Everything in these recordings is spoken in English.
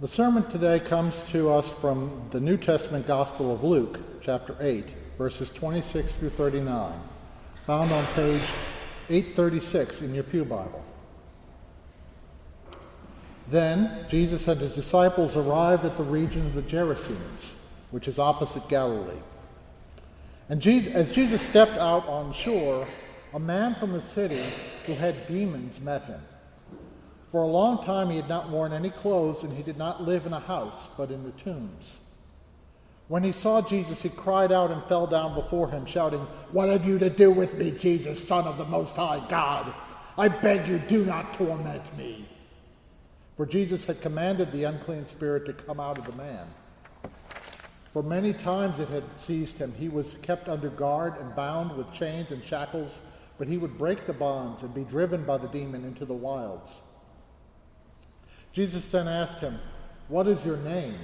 The sermon today comes to us from the New Testament Gospel of Luke, chapter 8, verses 26 through 39, found on page 836 in your Pew Bible. Then Jesus and his disciples arrived at the region of the Gerasenes, which is opposite Galilee. And as Jesus stepped out on shore, a man from the city who had demons met him. For a long time he had not worn any clothes, and he did not live in a house, but in the tombs. When he saw Jesus, he cried out and fell down before him, shouting, "What have you to do with me, Jesus, Son of the Most High God? I beg you, do not torment me." For Jesus had commanded the unclean spirit to come out of the man. For many times it had seized him. He was kept under guard and bound with chains and shackles, but he would break the bonds and be driven by the demon into the wilds. Jesus then asked him, "What is your name?"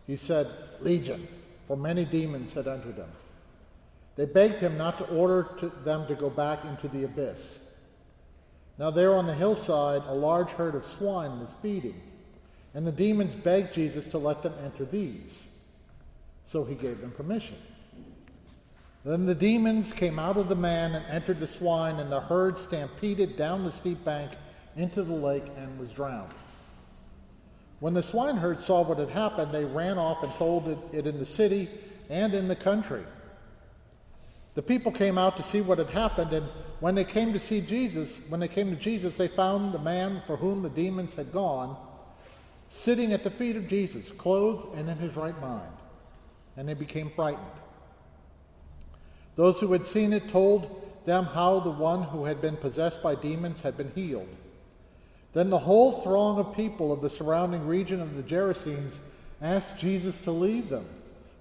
He said, "Legion," for many demons had entered him. They begged him not to order them to go back into the abyss. Now there on the hillside a large herd of swine was feeding, and the demons begged Jesus to let them enter these. So he gave them permission. Then the demons came out of the man and entered the swine, and the herd stampeded down the steep bank into the lake and was drowned. When the swineherd saw what had happened, they ran off and told it in the city and in the country. The people came out to see what had happened, and when they came to Jesus, they found the man for whom the demons had gone, sitting at the feet of Jesus, clothed and in his right mind, and they became frightened. Those who had seen it told them how the one who had been possessed by demons had been healed. Then the whole throng of people of the surrounding region of the Gerasenes asked Jesus to leave them,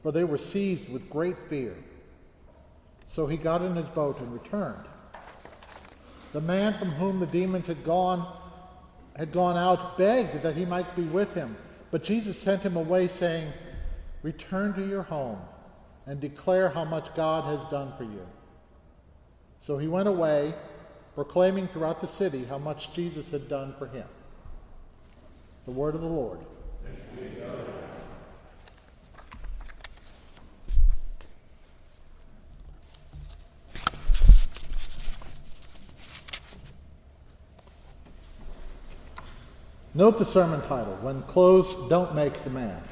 for they were seized with great fear. So he got in his boat and returned. The man from whom the demons had gone out begged that he might be with him, but Jesus sent him away, saying, "Return to your home and declare how much God has done for you." So he went away, proclaiming throughout the city how much Jesus had done for him. The word of the Lord. Thank you, God. Note the sermon title, "When Clothes Don't Make the Man."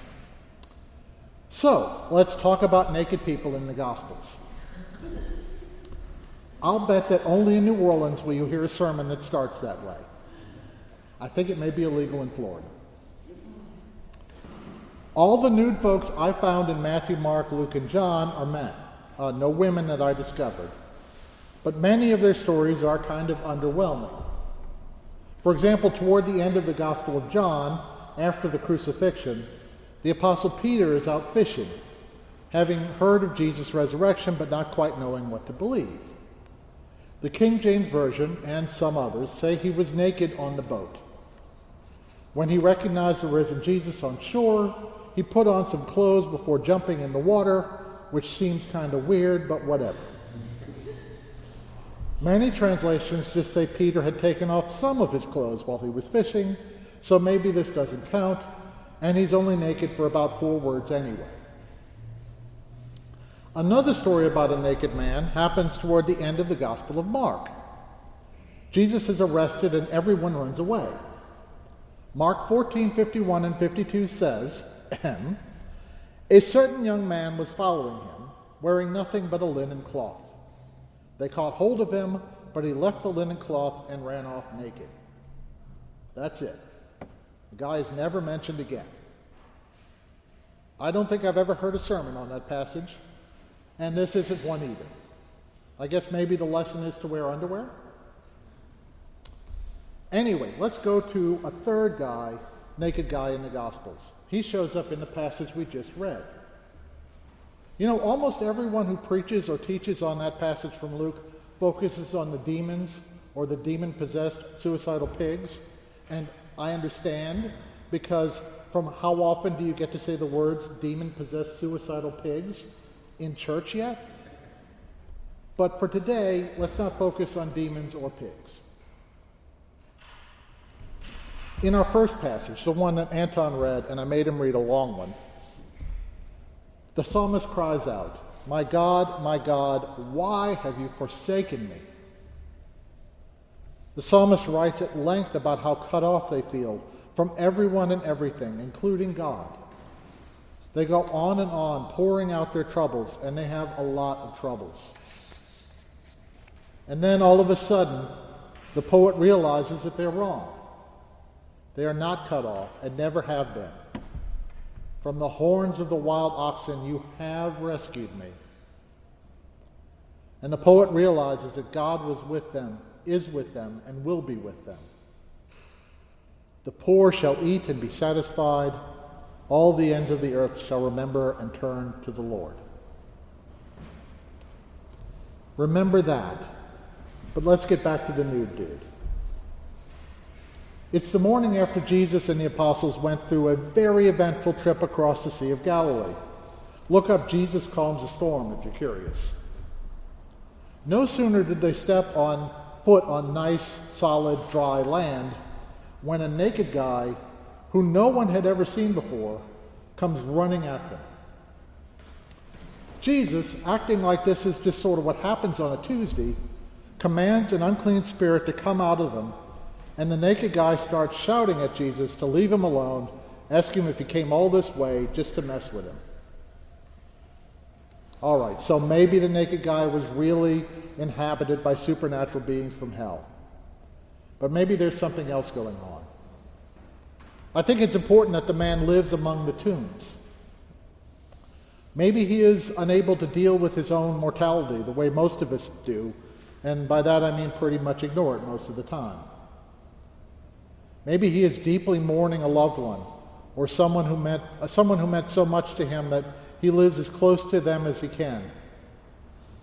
So, let's talk about naked people in the Gospels. I'll bet that only in New Orleans will you hear a sermon that starts that way. I think it may be illegal in Florida. All the nude folks I found in Matthew, Mark, Luke, and John are men. No women that I discovered. But many of their stories are kind of underwhelming. For example, toward the end of the Gospel of John, after the crucifixion, the Apostle Peter is out fishing, having heard of Jesus' resurrection but not quite knowing what to believe. The King James Version and some others say he was naked on the boat. When he recognized the risen Jesus on shore, he put on some clothes before jumping in the water, which seems kind of weird, but whatever. Many translations just say Peter had taken off some of his clothes while he was fishing, so maybe this doesn't count, and he's only naked for about 4 words anyway. Another story about a naked man happens toward the end of the Gospel of Mark. Jesus is arrested and everyone runs away. Mark 14:51 and 52 says, "A certain young man was following him, wearing nothing but a linen cloth. They caught hold of him, but he left the linen cloth and ran off naked." That's it. The guy is never mentioned again. I don't think I've ever heard a sermon on that passage, and this isn't one either. I guess maybe the lesson is to wear underwear? Anyway, let's go to a third guy, naked guy in the Gospels. He shows up in the passage we just read. You know, almost everyone who preaches or teaches on that passage from Luke focuses on the demons or the demon-possessed suicidal pigs. And I understand, because from how often do you get to say the words demon-possessed suicidal pigs in church yet? But for today, let's not focus on demons or pigs. In our first passage, the one that Anton read, and I made him read a long one, the psalmist cries out, my God, why have you forsaken me?" The psalmist writes at length about how cut off they feel from everyone and everything, including God. They go on and on, pouring out their troubles, and they have a lot of troubles. And then all of a sudden, the poet realizes that they're wrong. They are not cut off and never have been. From the horns of the wild oxen you have rescued me. And the poet realizes that God was with them, is with them, and will be with them. The poor shall eat and be satisfied. All the ends of the earth shall remember and turn to the Lord. Remember that. But let's get back to the nude dude. It's the morning after Jesus and the apostles went through a very eventful trip across the Sea of Galilee. Look up "Jesus calms a storm" if you're curious. No sooner did they step on foot on nice, solid, dry land when a naked guy who no one had ever seen before comes running at them. Jesus, acting like this is just sort of what happens on a Tuesday, commands an unclean spirit to come out of them, and the naked guy starts shouting at Jesus to leave him alone, asking him if he came all this way just to mess with him. All right, so maybe the naked guy was really inhabited by supernatural beings from hell. But maybe there's something else going on. I think it's important that the man lives among the tombs. Maybe he is unable to deal with his own mortality the way most of us do, and by that I mean pretty much ignore it most of the time. Maybe he is deeply mourning a loved one, or someone who meant so much to him that he lives as close to them as he can,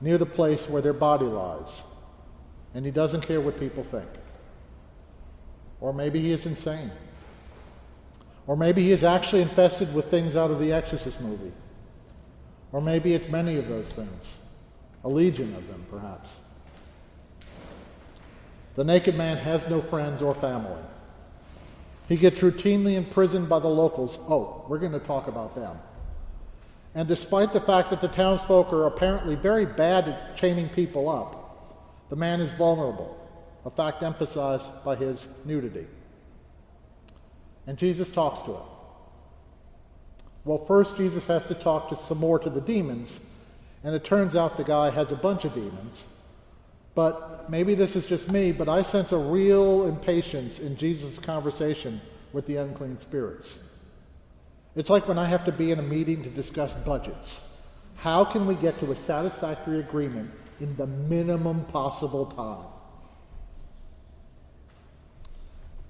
near the place where their body lies, and he doesn't care what people think. Or maybe he is insane. Or maybe he is actually infested with things out of the Exorcist movie. Or maybe it's many of those things, a legion of them, perhaps. The naked man has no friends or family. He gets routinely imprisoned by the locals. Oh, we're going to talk about them. And despite the fact that the townsfolk are apparently very bad at chaining people up, the man is vulnerable, a fact emphasized by his nudity. And Jesus talks to him. Well, first Jesus has to talk some more to the demons, and it turns out the guy has a bunch of demons. But maybe this is just me, but I sense a real impatience in Jesus' conversation with the unclean spirits. It's like when I have to be in a meeting to discuss budgets. How can we get to a satisfactory agreement in the minimum possible time?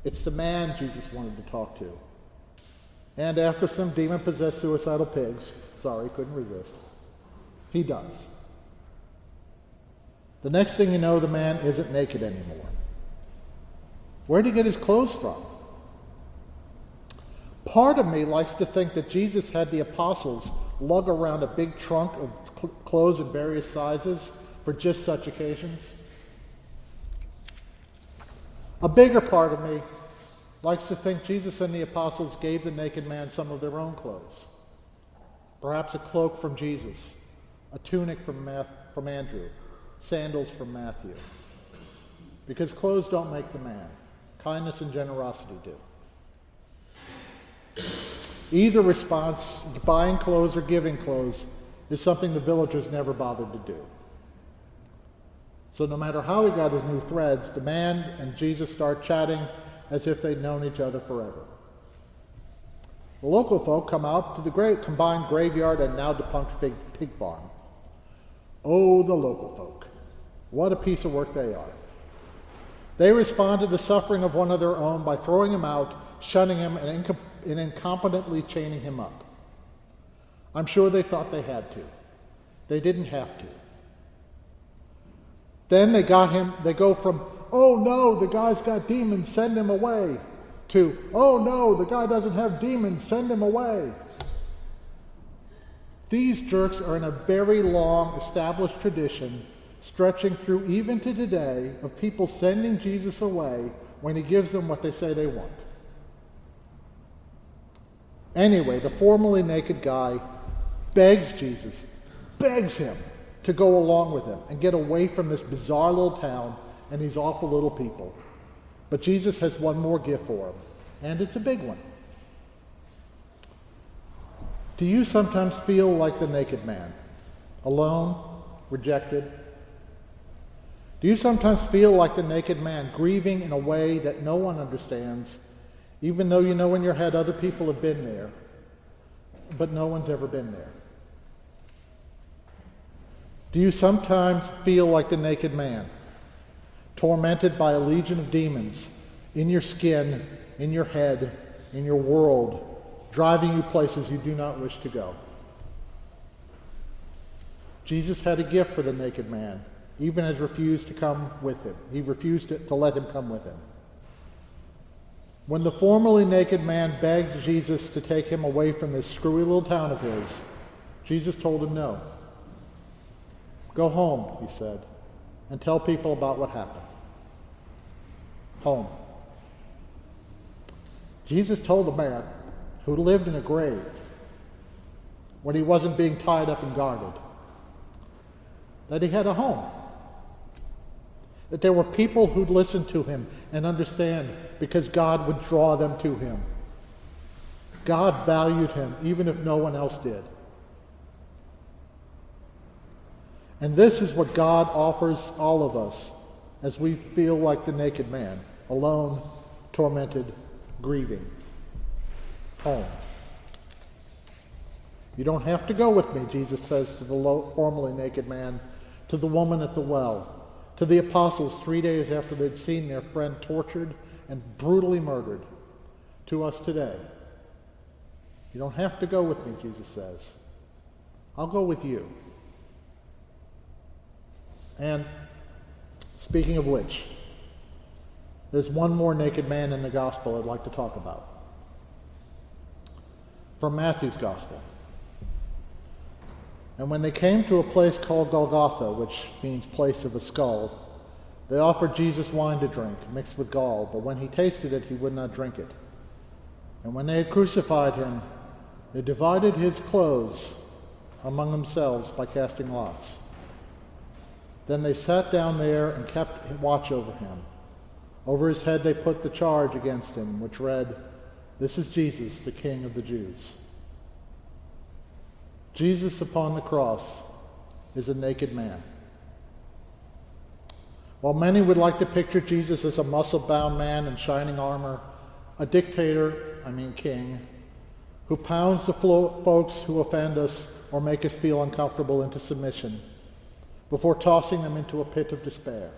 It's the man Jesus wanted to talk to. And after some demon-possessed suicidal pigs, couldn't resist, he does. The next thing you know, the man isn't naked anymore. Where did he get his clothes from? Part of me likes to think that Jesus had the apostles lug around a big trunk of clothes in various sizes for just such occasions. A bigger part of me likes to think Jesus and the apostles gave the naked man some of their own clothes. Perhaps a cloak from Jesus, a tunic from Andrew, sandals from Matthew. Because clothes don't make the man. Kindness and generosity do. Either response, buying clothes or giving clothes, is something the villagers never bothered to do. So no matter how he got his new threads, the man and Jesus start chatting as if they'd known each other forever. The local folk come out to the combined graveyard and now defunct pig farm. Oh, the local folk. What a piece of work they are. They respond to the suffering of one of their own by throwing him out, shunning him, and incompetently chaining him up. I'm sure they thought they had to. They didn't have to. Then they go from, "Oh no, the guy's got demons, send him away," to, "Oh no, the guy doesn't have demons, send him away." These jerks are in a very long established tradition stretching through even to today of people sending Jesus away when he gives them what they say they want. Anyway, the formerly naked guy begs Jesus, begs him to go along with him and get away from this bizarre little town and these awful little people. But Jesus has one more gift for him, and it's a big one. Do you sometimes feel like the naked man, alone, rejected? Do you sometimes feel like the naked man, grieving in a way that no one understands, even though you know in your head other people have been there, but no one's ever been there? Do you sometimes feel like the naked man, tormented by a legion of demons in your skin, in your head, in your world, driving you places you do not wish to go? Jesus had a gift for the naked man, even as refused to come with him. He refused to let him come with him. When the formerly naked man begged Jesus to take him away from this screwy little town of his, Jesus told him no. Go home, he said, and tell people about what happened. Home. Jesus told the man who lived in a grave when he wasn't being tied up and guarded that he had a home. That there were people who'd listen to him and understand because God would draw them to him. God valued him even if no one else did. And this is what God offers all of us as we feel like the naked man, alone, tormented, grieving. Home. You don't have to go with me, Jesus says to the formerly naked man, to the woman at the well, to the apostles 3 days after they'd seen their friend tortured and brutally murdered, to us today. You don't have to go with me, Jesus says. I'll go with you. And speaking of which, there's one more naked man in the gospel I'd like to talk about. From Matthew's gospel. And when they came to a place called Golgotha, which means place of a skull, they offered Jesus wine to drink, mixed with gall, but when he tasted it, he would not drink it. And when they had crucified him, they divided his clothes among themselves by casting lots. Then they sat down there and kept watch over him. Over his head they put the charge against him, which read, "This is Jesus, the King of the Jews." Jesus upon the cross is a naked man. While many would like to picture Jesus as a muscle-bound man in shining armor, a king, who pounds the folks who offend us or make us feel uncomfortable into submission before tossing them into a pit of despair.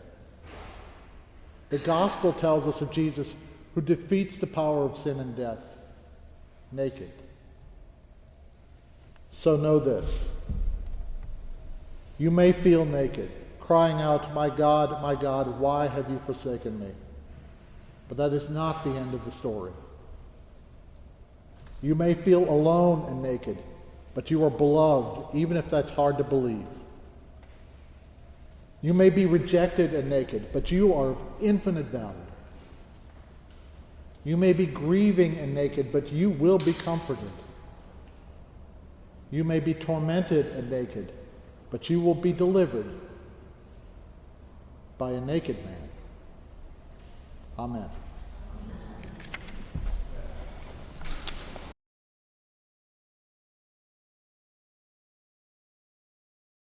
The gospel tells us of Jesus who defeats the power of sin and death, naked. So know this. You may feel naked, crying out, my God, why have you forsaken me?" But that is not the end of the story. You may feel alone and naked, but you are beloved, even if that's hard to believe. You may be rejected and naked, but you are of infinite value. You may be grieving and naked, but you will be comforted. You may be tormented and naked, but you will be delivered by a naked man. Amen.